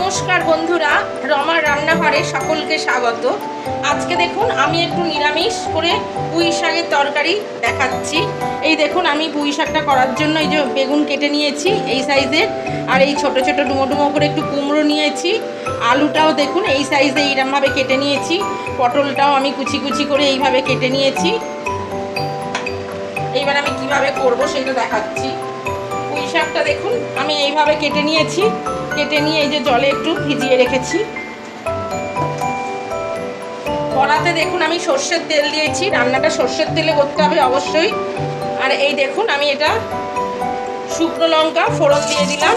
নমস্কার বন্ধুরা, রমার রান্নাঘরে সকলকে স্বাগত। আজকে দেখুন আমি একটু নিরামিষ করে পুঁই শাকের তরকারি দেখাচ্ছি। এই দেখুন আমি পুঁই শাকটা করার জন্য এই যে বেগুন কেটে নিয়েছি এই সাইজের, আর এই ছোট ছোট ডুমো ডুমো করে একটু কুমড়ো নিয়েছি। আলুটাও দেখুন এই সাইজে এইরকমভাবে কেটে নিয়েছি। পটলটাও আমি কুচি কুচি করে এইভাবে কেটে নিয়েছি। এইবার আমি কিভাবে করব সেটা দেখাচ্ছি। পুঁই শাকটা দেখুন আমি এইভাবে কেটে নিয়েছি। কেটে নিয়ে এই যে জলে একটু ভিজিয়ে রেখেছি। কড়াতে দেখুন আমি সর্ষের তেল দিয়েছি। রান্নাটা সর্ষের তেলে করতে হবে অবশ্যই। আর এই দেখুন আমি এটা শুকনো লঙ্কা ফোড়ন দিয়ে দিলাম,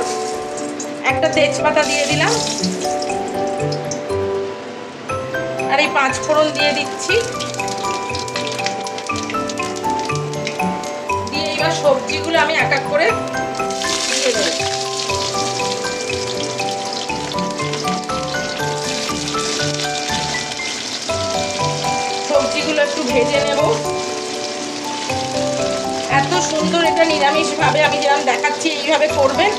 একটা তেজপাতা দিয়ে দিলাম, আর এই 5 ফোড়ন দিয়ে দিচ্ছি। দিয়ে এবার সবজিগুলো আমি এক এক করে দিয়ে দেবো। সবজিগুলো একটু ভেজে নেব। এত সুন্দর এটা নিরামিষভাবে আমি যেরকম দেখাচ্ছি এইভাবে করবেন,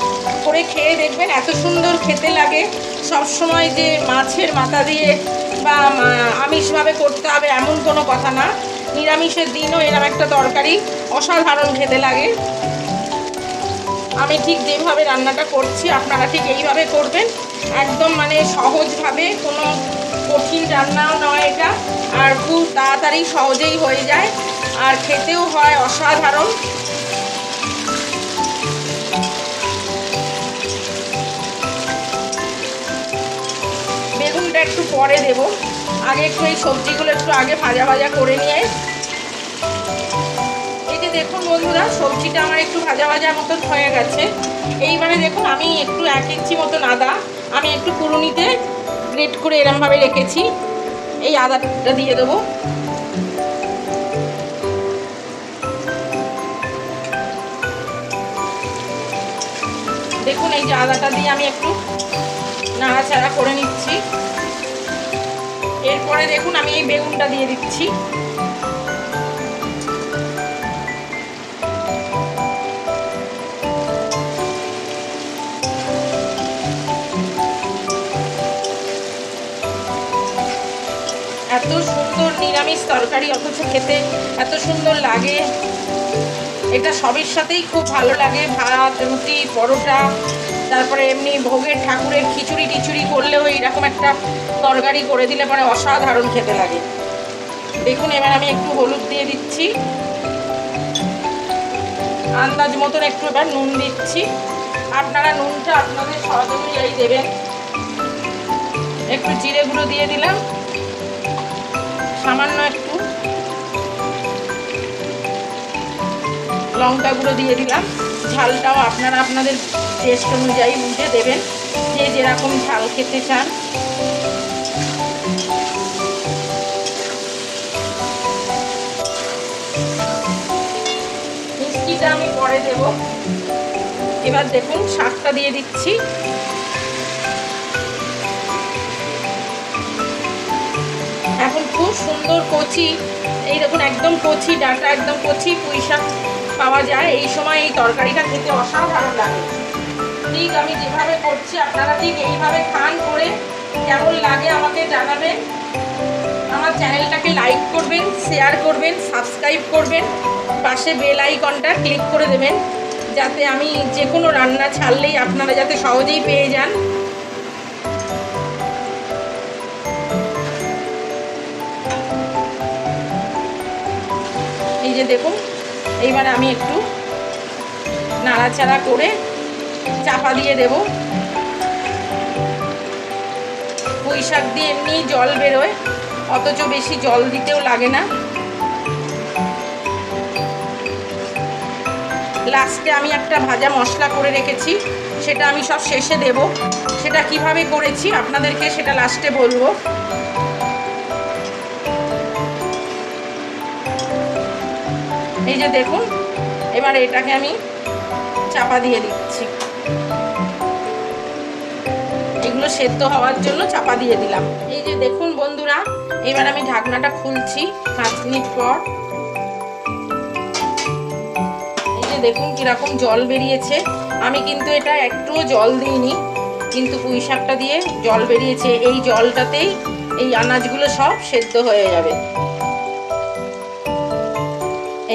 করে খেয়ে দেখবেন এত সুন্দর খেতে লাগে। সব সময় যে মাছের মাথা দিয়ে বা আমিষভাবে করতে হবে এমন কোনো কথা না। নিরামিষের দিনও এরকম একটা তরকারি অসাধারণ খেতে লাগে। আমি ঠিক যেভাবে রান্নাটা করছি আপনারা ঠিক এইভাবে করবেন। একদম মানে সহজভাবে, কোনো কঠিন রান্নাও নয় এটা, আর খুব তাড়াতাড়ি সহজেই হয়ে যায়, আর খেতেও হয় অসাধারণ। বেগুনটা একটু পরে দেব, আগে একটু এই সবজিগুলো একটু আগে ভাজা ভাজা করে নিয়ে। এই যে দেখুন বন্ধুরা, সবজিটা আমার একটু ভাজা ভাজা মতন হয়ে গেছে। এইবারে দেখুন আমি একটু 1 ইঞ্চি মতন আদা আমি একটু কুড়ুনিতে গ্রেট করে এরমভাবে রেখেছি, এই আদাটা দিয়ে দেবো। দেখুন এই যে আদাটা দিয়ে আমি একটু নাড়াচাড়া করে নিচ্ছি। এরপরে দেখুন আমি এই বেগুনটা দিয়ে দিচ্ছি। এত সুন্দর নিরামিষ তরকারি, অথচ খেতে এত সুন্দর লাগে। এটা সবের সাথেই খুব ভালো লাগে, ভাত, রুটি, পরোটা, তারপরে এমনি ভোগের ঠাকুরের খিচুড়ি টিচুড়ি করলেও এইরকম একটা তরকারি করে দিলে পরে অসাধারণ খেতে লাগে। দেখুন এবার আমি একটু হলুদ দিয়ে দিচ্ছি, আন্দাজ মতন একটু এবার নুন দিচ্ছি। আপনারা নুনটা আপনাদের স্বাদ অনুযায়ী দেবেন। একটু জিরে গুঁড়ো দিয়ে দিলাম, সামান্য একটু লঙ্কা গুঁড়ো দিয়ে দিলাম। ঝালটাও আপনারা আপনাদের টেস্ট অনুযায়ী বুঝে দেবেন, যে যেরকম ঝাল খেতে চান। মিষ্টিটা আমি পরে দেব। এবার দেখুন শাকটা দিয়ে দিচ্ছি। এখন খুব সুন্দর কচি, এই দেখুন একদম কচি ডাঁটা, একদম কচি পুঁই শাক পাওয়া যায়। এই সময় এই তরকারিটা খেতে অসাধারণ লাগে। ঠিক আমি যেভাবে করছি আপনারা ঠিক এইভাবে খান, করে কেমন লাগে আমাকে জানাবেন। আমার চ্যানেলটাকে লাইক করবেন, শেয়ার করবেন, সাবস্ক্রাইব করবেন, পাশে বেল আইকনটা ক্লিক করে দেবেন, যাতে আমি যে কোনো রান্না ছাড়লেই আপনারা যাতে সহজেই পেয়ে যান। এই যে দেখুন এইবার আমি একটু নাড়াচাড়া করে চাপা দিয়ে দেব। পুঁই শাক দিয়ে এমনি জল বেরোয়, অথচ বেশি জল দিতেও লাগে না। লাস্টে আমি একটা ভাজা মশলা করে রেখেছি, সেটা আমি সব শেষে দেব। সেটা কিভাবে করেছি আপনাদেরকে সেটা লাস্টে বলবো। এই যে দেখুন এবার এটাকে আমি চাপা দিয়ে দিচ্ছি। এগুলো সেদ্ধ হওয়ার জন্য চাপা দিয়ে দিলাম। এই যে দেখুন বন্ধুরা, এবার আমি ঢাকনাটা খুলছি 5 মিনিট পর। এই যে দেখুন কিরকম জল বেরিয়েছে। আমি কিন্তু এটা একটুও জল দিইনি, কিন্তু পুঁই শাকটা দিয়ে জল বেরিয়েছে, এই জলটাতেই এই আনাজগুলো সব সেদ্ধ হয়ে যাবে।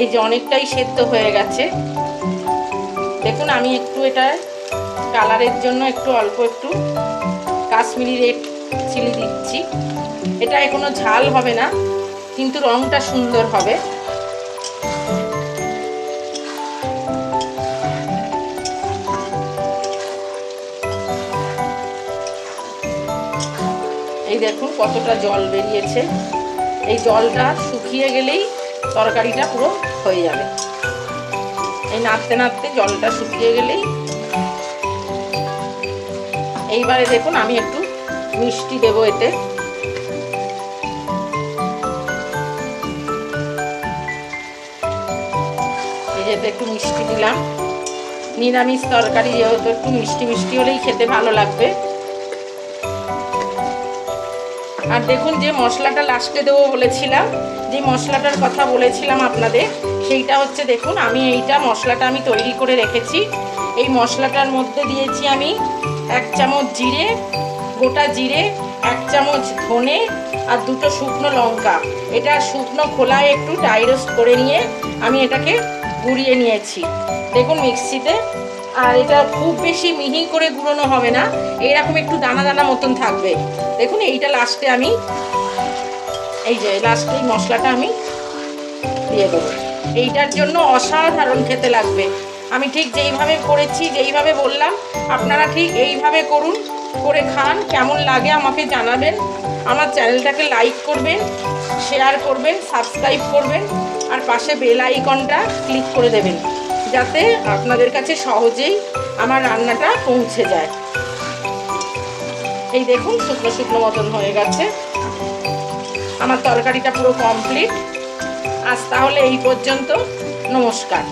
এই যে অনেকটাই সেদ্ধ হয়ে গেছে। দেখুন আমি একটু এটা কালারের জন্য একটু অল্প একটু কাশ্মীরি রেড চিলি দিচ্ছি। এটা কোনো ঝাল হবে না, কিন্তু রংটা সুন্দর হবে। এই দেখুন কতটা জল বেরিয়েছে। এই জলটা শুকিয়ে গেলেই তরকারিটা পুরো হয়ে যাবে। এই নাড়তে নাড়তে জলটা শুকিয়ে গেলেই, এইবারে দেখুন আমি একটু মিষ্টি দেবো এতে। এই যে একটু মিষ্টি দিলাম, নিরামিষ তরকারি যেহেতু একটু মিষ্টি মিষ্টি হলেই খেতে ভালো লাগবে। আর দেখুন যে মশলাটা লাস্টে দেবো বলেছিলাম, যে মশলাটার কথা বলেছিলাম আপনাদের, সেইটা হচ্ছে দেখুন আমি এইটা মশলাটা আমি তৈরি করে রেখেছি। এই মশলাটার মধ্যে দিয়েছি আমি 1 চামচ জিরে, গোটা জিরে, 1 চামচ ধনে আর 2টো শুকনো লঙ্কা। এটা শুকনো খোলায় একটু ড্রাই রোস্ট করে নিয়ে আমি এটাকে গুঁড়িয়ে নিয়েছি দেখুন মিক্সিতে। আর এটা খুব বেশি মিহি করে গুঁড়োনো হবে না, এইরকম একটু দানা দানা মতন থাকবে। দেখুন এইটা লাস্টে আমি এই যে লাস্টে এই মশলাটা আমি দিয়ে দেবো। এইটার জন্য অসাধারণ খেতে লাগবে। আমি ঠিক যেইভাবে করেছি, যেইভাবে বললাম, আপনারা ঠিক এইভাবে করুন, করে খান। কেমন লাগে আমাকে জানাবেন। আমার চ্যানেলটাকে লাইক করবেন, শেয়ার করবেন, সাবস্ক্রাইব করবেন, আর পাশে বেল আইকনটা ক্লিক করে দেবেন, যাতে আপনাদের কাছে সহজেই আমার রান্নাটা পৌঁছে যায়। এই দেখুন শুকনো শুকনো মতন হয়ে গেছে, আমার তরকারিটা পুরো কমপ্লিট। আজ তাহলে এই পর্যন্ত, নমস্কার।